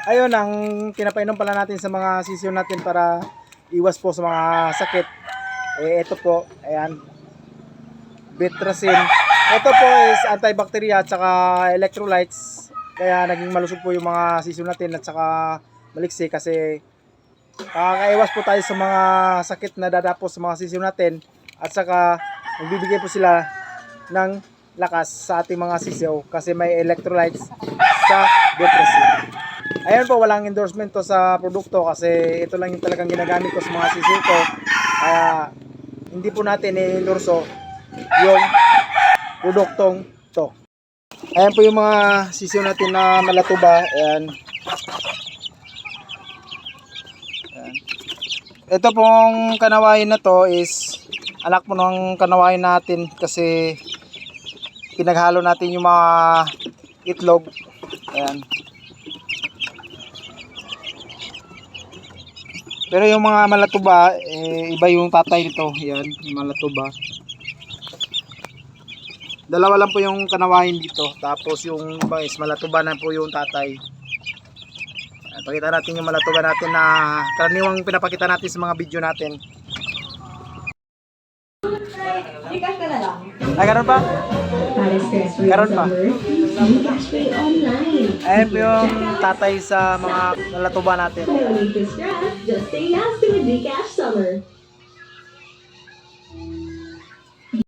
Ayun, ang pinapainom pala natin sa mga sisiyo natin para iwas po sa mga sakit. Ito po, ayan, Betracin. Ito po is antibacteria at saka electrolytes. Kaya naging malusog po yung mga sisiyo natin at saka maliksi kasi kakaiwas po tayo sa mga sakit na dadapos sa mga sisiyo natin at saka nagbibigay po sila ng lakas sa ating mga sisiyo kasi may electrolytes sa Betracin. Ayan po, walang endorsement to sa produkto kasi ito lang yung talagang ginagamit ko sa mga sisiyo ko. Kaya hindi po natin i-endorso yung produktong to. Ayan po yung mga sisiyo natin na malatuba. Ayan. Ayan. Ito pong kanawain na to is anak po ng kanawain natin kasi pinaghalo natin yung mga itlog. Ayan. Pero yung mga malatuba, iba yung tatay nito. Ayan, yung malatuba. Dalawa lang po yung kanawain dito. Tapos yung iba is malatuba na po yung tatay. Ayan, pakita natin yung malatuba natin na karaniwang pinapakita natin sa mga video natin. Gcash ka na lang. Ay, karon pa? Karon pa. Gcash pay online. Ayan po yung tatay sa mga malatuba natin. No need to stress. Just say yes to the Gcash Summer.